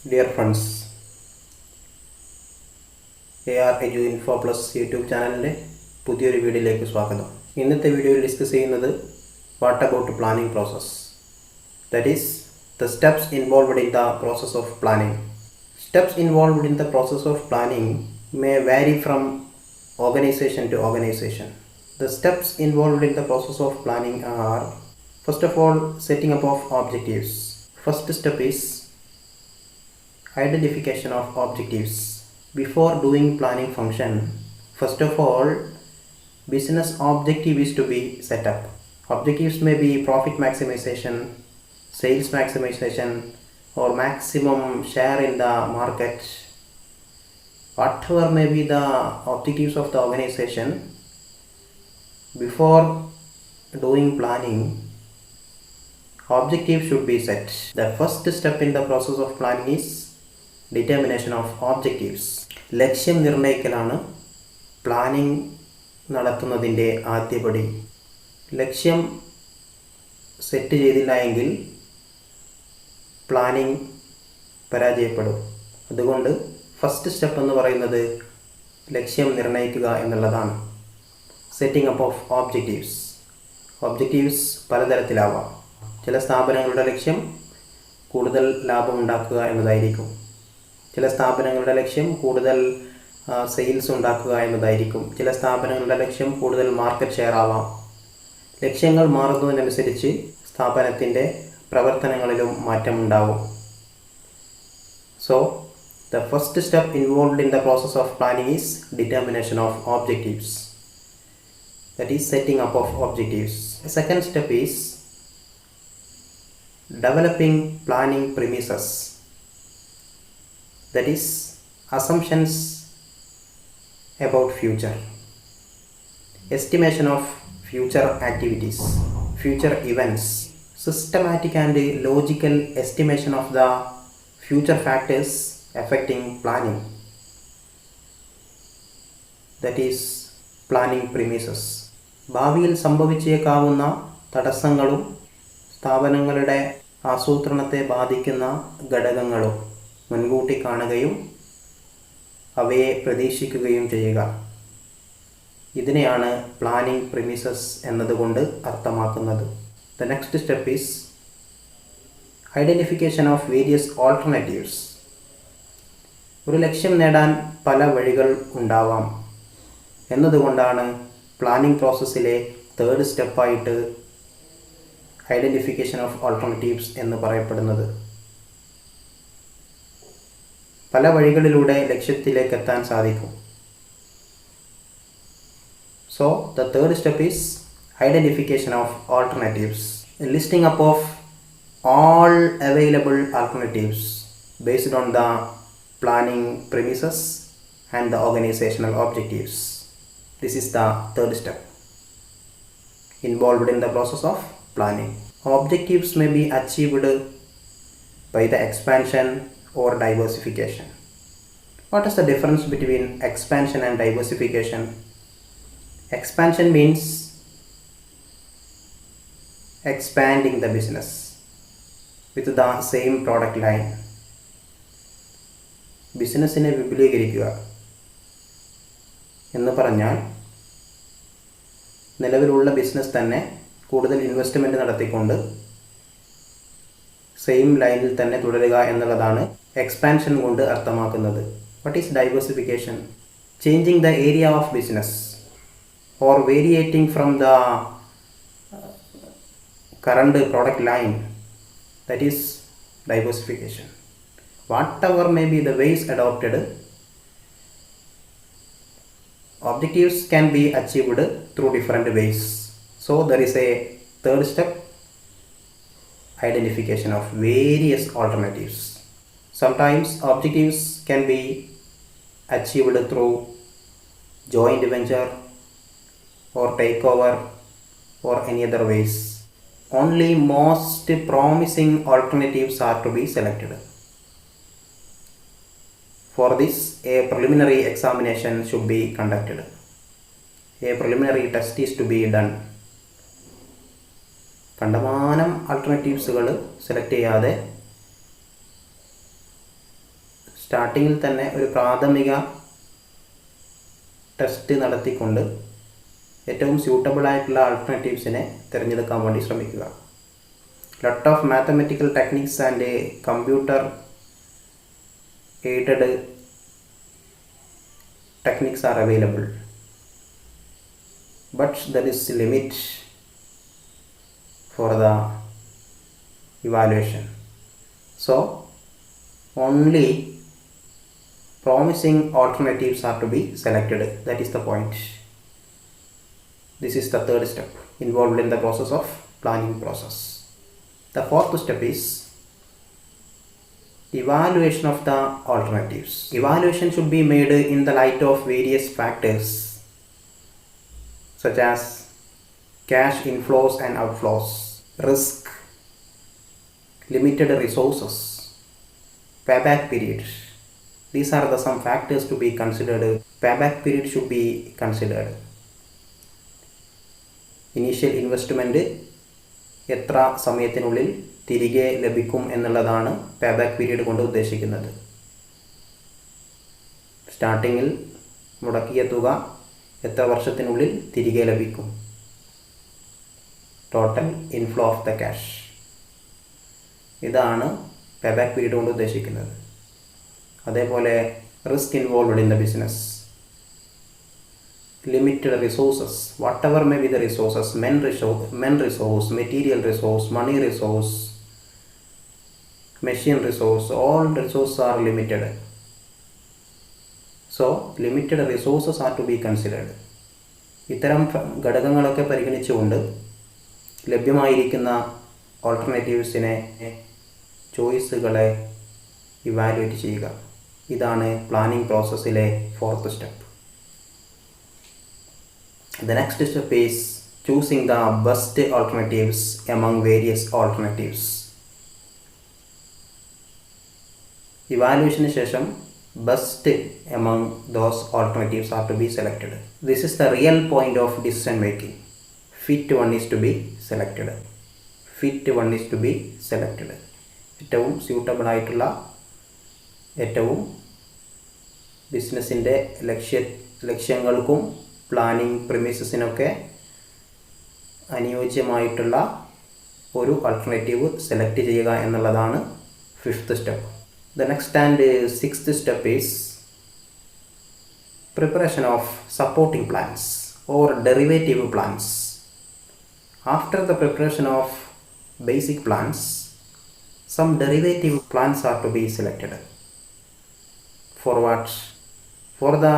Dear friends, AR Edu Info Plus YouTube ചാനലിൻ്റെ പുതിയൊരു വീഡിയോയിലേക്ക് സ്വാഗതം. ഇന്നത്തെ വീഡിയോയിൽ ഡിസ്കസ് ചെയ്യുന്നത് what about planning process, that is the steps involved in the process of planning. Steps involved in the process of planning may vary from organization to organization. The steps involved in the process of planning are, first of all, setting up of objectives. First step is identification of objectives. Before doing planning function, first of all, business objective is to be set up. Objectives may be profit maximization, sales maximization, or maximum share in the market. Whatever may be the objectives of the organization, before doing planning, objectives should be set. The first step in the process of planning is determination of objectives. ലക്ഷ്യം നിർണ്ണയിക്കലാണ് planning നടത്തുന്നതിൻ്റെ ആദ്യപടി. ലക്ഷ്യം set ചെയ്തില്ല എങ്കിൽ planning പരാജയപ്പെടും. അതുകൊണ്ട് first step എന്ന് പറയുന്നത് ലക്ഷ്യം നിർണ്ണയിക്കുക എന്നുള്ളതാണ്. Setting up of objectives. Objectives പലതരത്തിലാവാം. ചില സ്ഥാപനങ്ങളുടെ ലക്ഷ്യം കൂടുതൽ ലാഭം ഉണ്ടാക്കുക എന്നതായിരിക്കും. ചില സ്ഥാപനങ്ങളുടെ ലക്ഷ്യം കൂടുതൽ സെയിൽസ് ഉണ്ടാക്കുക എന്നതായിരിക്കും. ചില സ്ഥാപനങ്ങളുടെ ലക്ഷ്യം കൂടുതൽ മാർക്കറ്റ് ഷെയർ ആവാം. ലക്ഷ്യങ്ങൾ മാറുന്നതിനനുസരിച്ച് സ്ഥാപനത്തിൻ്റെ പ്രവർത്തനങ്ങളിലും മാറ്റമുണ്ടാവും. So, the first step involved in the process of planning is determination of objectives. That is setting up of objectives. The second step is developing planning premises. That is assumptions about future. Estimation of future activities, future events. Systematic and logical estimation of the future factors affecting planning. That is planning premises. ഭാവിയിൽ സംഭവിച്ചേക്കാവുന്ന തടസ്സങ്ങളും സ്ഥാപനങ്ങളുടെ ആസൂത്രണത്തെ ബാധിക്കുന്ന ഘടകങ്ങളും മുൻകൂട്ടി കാണുകയും അവയെ പ്രതീക്ഷിക്കുകയും ചെയ്യുക. ഇതിനെയാണ് പ്ലാനിംഗ് പ്രിമിസസ് എന്നതുകൊണ്ട് അർത്ഥമാക്കുന്നത്. The next step is identification of various alternatives. ഒരു ലക്ഷ്യം നേടാൻ പല വഴികൾ ഉണ്ടാവാം എന്നതുകൊണ്ടാണ് പ്ലാനിംഗ് പ്രോസസ്സിലെ തേർഡ് സ്റ്റെപ്പായിട്ട് ഐഡൻറ്റിഫിക്കേഷൻ ഓഫ് ഓൾട്ടർനേറ്റീവ്സ് എന്ന് പറയപ്പെടുന്നത്. പല വഴികളിലൂടെ ലക്ഷ്യത്തിലേക്ക് എത്താൻ സാധിക്കും. So, the third step is identification of alternatives. A listing up of all available alternatives based on the planning premises and the organizational objectives. This is the third step involved in the process of planning. Objectives may be achieved by the expansion or diversification. What is the difference between expansion and diversification? Expansion means expanding the business with the same product line. ബിസിനസ്സിനെ വിപുലീകരിക്കുക എന്ന് പറഞ്ഞാൽ നിലവിലുള്ള business തന്നെ കൂടുതൽ investment നടത്തിക്കൊണ്ട് same ലൈനിൽ തന്നെ തുടരുക എന്നുള്ളതാണ് എക്സ്പാൻഷൻ കൊണ്ട് അർത്ഥമാക്കുന്നത്. What is diversification? Changing the area of business or variating from the current product line. That is diversification. Whatever may be the ways adopted, objectives can be achieved through different ways. So there is a third step, identification of various alternatives. Sometimes objectives can be achieved through joint venture or takeover or any other ways. Only most promising alternatives are to be selected. For this, a preliminary examination should be conducted. A preliminary test is to be done. കണ്ടമാനം ആൾട്ടർനേറ്റീവ്സുകൾ select ചെയ്യാതെ സ്റ്റാർട്ടിങ്ങിൽ തന്നെ ഒരു പ്രാഥമിക test നടത്തിക്കൊണ്ട് ഏറ്റവും suitable ആയിട്ടുള്ള ആൾട്ടർനേറ്റീവ്സിനെ തിരഞ്ഞെടുക്കാൻ വേണ്ടി ശ്രമിക്കുക. lot of mathematical techniques and computer aided techniques are available, but there is a limit for the evaluation. So only promising alternatives are to be selected. That is the point. This is the third step involved in the process of planning process. The fourth step is evaluation of the alternatives. Evaluation should be made in the light of various factors such as cash inflows and outflows, risk, limited resources, payback period. These are the some factors to be considered. Payback period should be considered. Initial investment എത്ര സമയത്തിനുള്ളിൽ തിരികെ ലഭിക്കും എന്നുള്ളതാണ് payback period കൊണ്ട് ഉദ്ദേശിക്കുന്നത്. സ്റ്റാർട്ടിങ്ങിൽ മുടക്കിയ തുക എത്ര വർഷത്തിനുള്ളിൽ തിരികെ ലഭിക്കും. Total inflow of the cash. ഇതാണ് പേബാക്ക് പീരീഡ് കൊണ്ട് ഉദ്ദേശിക്കുന്നത്. അതേപോലെ risk involved in the business, limited resources, whatever may be the resources, men resource, material resource, money resource, machine resource, all resources are limited. So limited resources are to be considered. ഇത്തരം ഘടകങ്ങളൊക്കെ പരിഗണിച്ചുകൊണ്ട് ലഭ്യമായിരിക്കുന്ന ഓൾട്ടർനേറ്റീവ്സിനെ ചോയ്സുകളെ evaluate ചെയ്യുക. ഇതാണ് planning പ്രോസസ്സിലെ fourth step. The next step is choosing the best alternatives among various alternatives. Evaluation ശേഷം best among those alternatives are to be selected. This is the real point of decision making. Fit one is to be selected. Fit one is to be selected. ഏറ്റവും suitable ആയിട്ടുള്ള, ഏറ്റവും ബിസിനസ്സിൻ്റെ ലക്ഷ്യങ്ങൾക്കും planning പ്രിമിസസിനൊക്കെ അനുയോജ്യമായിട്ടുള്ള ഒരു alternative select ചെയ്യുക എന്നുള്ളതാണ് fifth step. The next and sixth step is preparation of supporting plans or derivative plans. After the preparation of basic plans, some derivative plans are to be selected. For what? For the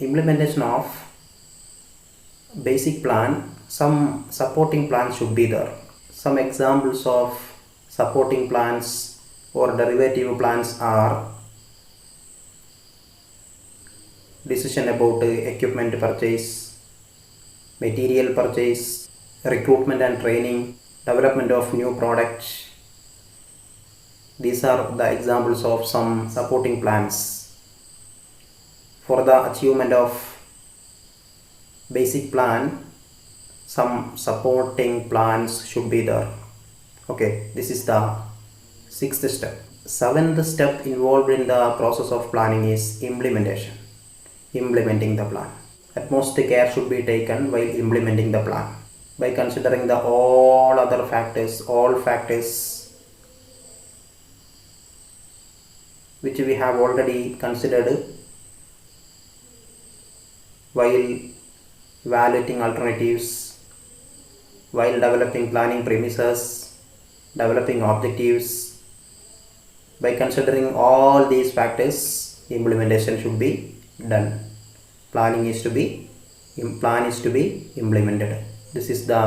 implementation of basic plan, some supporting plans should be there. Some examples of supporting plans or derivative plans are decision about equipment purchase, material purchase, recruitment and training, development of new products. These are the examples of some supporting plans. For the achievement of basic plan, some supporting plans should be there. Okay, this is the sixth step. Seventh step involved in the process of planning is implementation. Implementing the plan. Utmost care should be taken while implementing the plan by considering the all other factors, all factors which we have already considered while evaluating alternatives, while developing planning premises, developing objectives. By considering all these factors, implementation should be done. Plan is to be implemented. This is the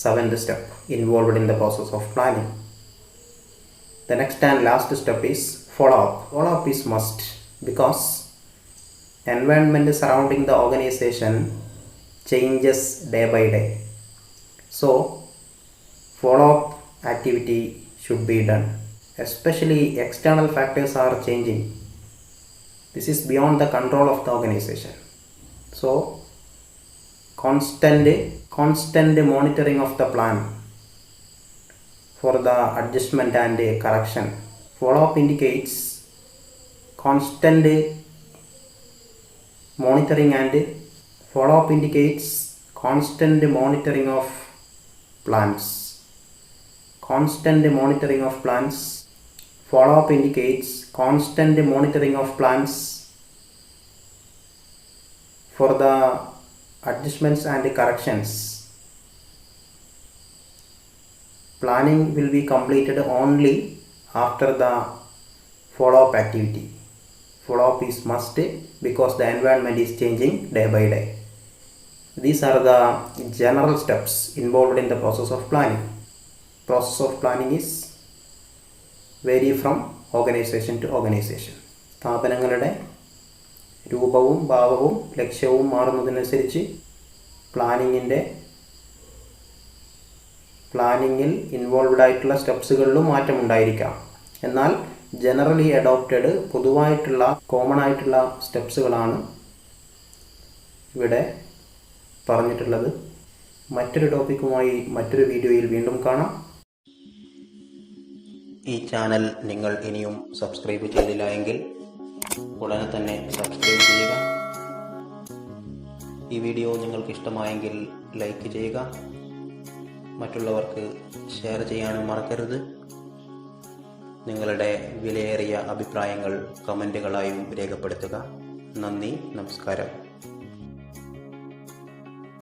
seventh step involved in the process of planning. The next and last step is follow-up. Follow-up is must because environment surrounding the organization changes day by day. So follow-up activity should be done. Especially external factors are changing. This is beyond the control of the organization. So constant monitoring of the plan for the adjustment and correction. Follow-up indicates constant monitoring and follow-up indicates constant monitoring of plants. Constant monitoring of plants. Follow-up indicates constant monitoring of plants for the adjustments and corrections. Planning will be completed only after the follow-up activity. Follow-up is must because the environment is changing day by day. These are the general steps involved in the process of planning. Process of planning is vary from organization to organization. സ്ഥാപനങ്ങളുടെ രൂപവും ഭാവവും ലക്ഷ്യവും മാറുന്നതിനനുസരിച്ച് പ്ലാനിങ്ങിൽ involved ആയിട്ടുള്ള സ്റ്റെപ്സുകളിലും മാറ്റമുണ്ടായിരിക്കാം. എന്നാൽ generally adopted പൊതുവായിട്ടുള്ള common ആയിട്ടുള്ള സ്റ്റെപ്സുകളാണ് ഇവിടെ പറഞ്ഞിട്ടുള്ളത്. മറ്റൊരു ടോപ്പിക്കുമായി മറ്റൊരു വീഡിയോയിൽ വീണ്ടും കാണാം. ഈ ചാനൽ നിങ്ങൾ ഇനിയും സബ്സ്ക്രൈബ് ചെയ്തില്ല എങ്കിൽ ഉടനെ തന്നെ സബ്സ്ക്രൈബ് ചെയ്യുക. ഈ വീഡിയോ നിങ്ങൾക്ക് ഇഷ്ടമായെങ്കിൽ ലൈക്ക് ചെയ്യുക. മറ്റുള്ളവർക്ക് ഷെയർ ചെയ്യാനും മറക്കരുത്. നിങ്ങളുടെ വിലയേറിയ അഭിപ്രായങ്ങൾ കമൻറ്റുകളായും രേഖപ്പെടുത്തുക. നന്ദി, നമസ്കാരം.